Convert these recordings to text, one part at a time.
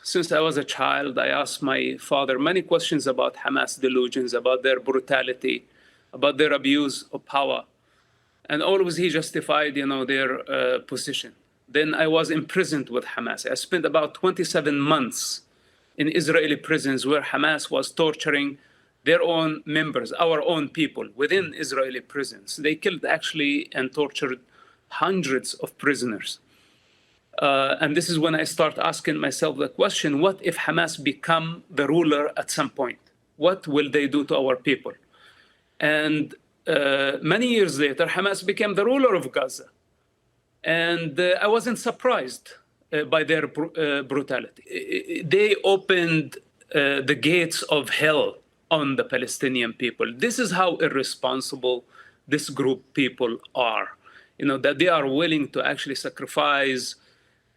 Since I was a child, I asked my father many questions about Hamas delusions, about their brutality, about their abuse of power. And always he justified, their position. Then I was imprisoned with Hamas. I spent about 27 months in Israeli prisons where Hamas was torturing their own members, our own people within Israeli prisons. They killed actually and tortured hundreds of prisoners. And this is when I start asking myself the question, what if Hamas become the ruler at some point? What will they do to our people? And many years later, Hamas became the ruler of Gaza. And I wasn't surprised by their brutality. They opened the gates of hell on the Palestinian people. This is how irresponsible this group people are. That they are willing to actually sacrifice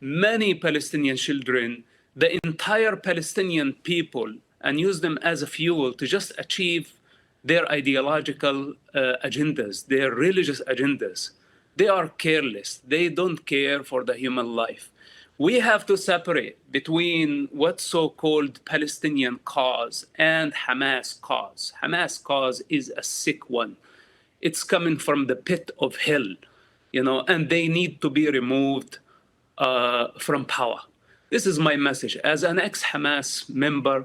many Palestinian children, the entire Palestinian people, and use them as a fuel to just achieve their ideological agendas, their religious agendas. They are careless. They don't care for the human life. We have to separate between what's so-called Palestinian cause and Hamas cause. Hamas cause is a sick one. It's coming from the pit of hell, and they need to be removed from power. This is my message. As an ex-Hamas member,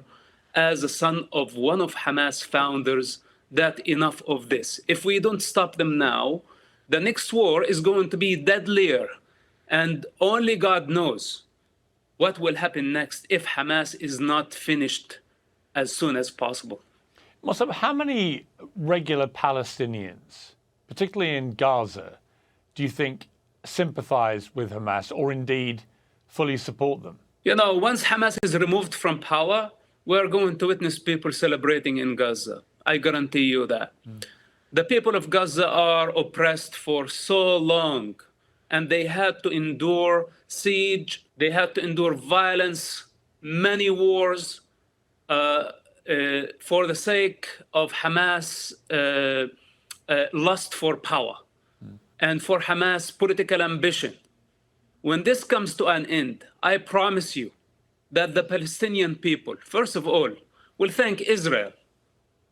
as a son of one of Hamas founders, that enough of this. If we don't stop them now, the next war is going to be deadlier. And only God knows what will happen next if Hamas is not finished as soon as possible. Mosab, how many regular Palestinians, particularly in Gaza, do you think sympathize with Hamas or indeed fully support them? Once Hamas is removed from power, we're going to witness people celebrating in Gaza. I guarantee you that. The people of Gaza are oppressed for so long, and they had to endure siege, they had to endure violence, many wars for the sake of Hamas' lust for power and for Hamas' political ambition. When this comes to an end, I promise you that the Palestinian people, first of all, will thank Israel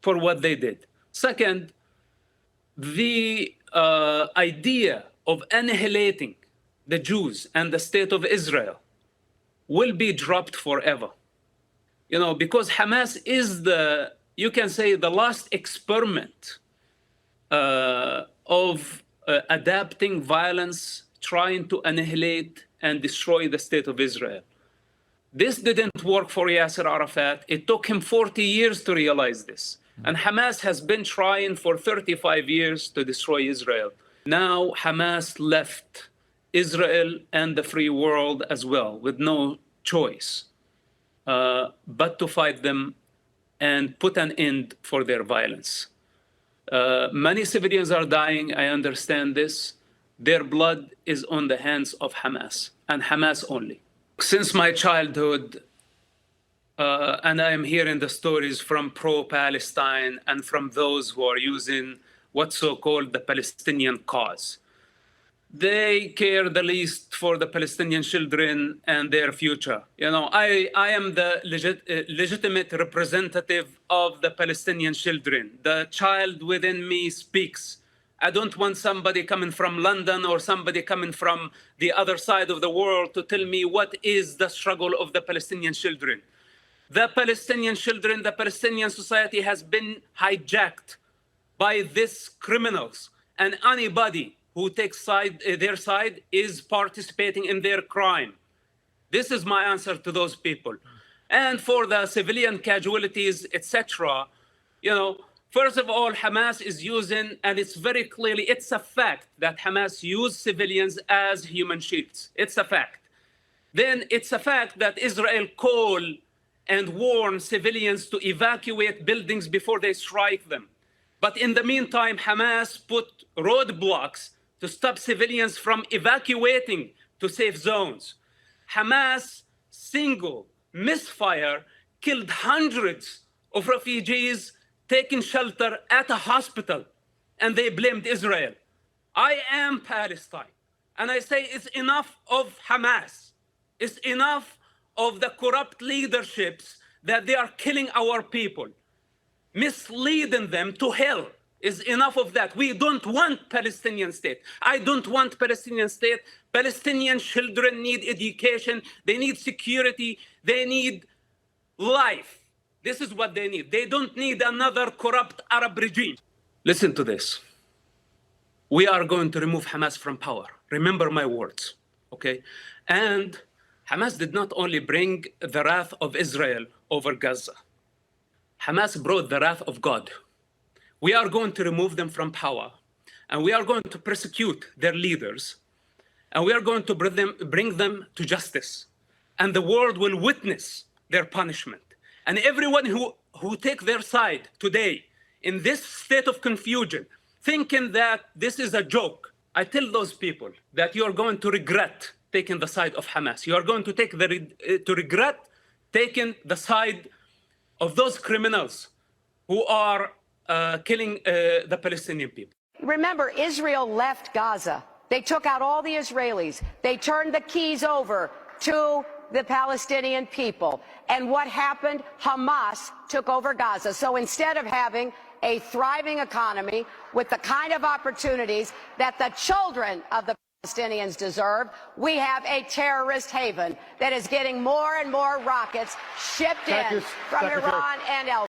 for what they did. Second, the idea of annihilating the Jews and the state of Israel will be dropped forever. Because Hamas is you can say, the last experiment of adapting violence, trying to annihilate and destroy the state of Israel. This didn't work for Yasser Arafat. It took him 40 years to realize this. And Hamas has been trying for 35 years to destroy Israel. Now Hamas left Israel and the free world as well with no choice but to fight them and put an end for their violence. Many civilians are dying, I understand this. Their blood is on the hands of Hamas, and Hamas only. Since my childhood, and I am hearing the stories from pro-Palestine and from those who are using what's so-called the Palestinian cause. They care the least for the Palestinian children and their future. I am the legitimate representative of the Palestinian children. The child within me speaks. I don't want somebody coming from London or somebody coming from the other side of the world to tell me what is the struggle of the Palestinian children. The Palestinian children, the Palestinian society has been hijacked by these criminals, and anybody who takes their side is participating in their crime. This is my answer to those people. And for the civilian casualties, etc., first of all, Hamas is using, and it's very clearly, it's a fact that Hamas used civilians as human shields. It's a fact. Then it's a fact that Israel called and warned civilians to evacuate buildings before they strike them. But in the meantime, Hamas put roadblocks to stop civilians from evacuating to safe zones. Hamas single misfire killed hundreds of refugees taking shelter at a hospital, and they blamed Israel. I am Palestine, and I say it's enough of Hamas. It's enough of the corrupt leaderships that they are killing our people, misleading them to hell. Is enough of that. We don't want Palestinian state. I don't want Palestinian state. Palestinian children need education. They need security. They need life. This is what they need. They don't need another corrupt Arab regime. Listen to this. We are going to remove Hamas from power. Remember my words, okay? And Hamas did not only bring the wrath of Israel over Gaza. Hamas brought the wrath of God. We are going to remove them from power, and we are going to persecute their leaders, and we are going to bring them to justice, and the world will witness their punishment. And everyone who take their side today in this state of confusion, thinking that this is a joke, I tell those people that you are going to regret taking the side of Hamas. You are going to regret taking the side of those criminals who are killing the Palestinian people. Remember, Israel left Gaza. They took out all the Israelis. They turned the keys over to the Palestinian people. And what happened? Hamas took over Gaza. So instead of having a thriving economy with the kind of opportunities that the children of the Palestinians deserve, we have a terrorist haven that is getting more and more rockets shipped in from Iran and elsewhere.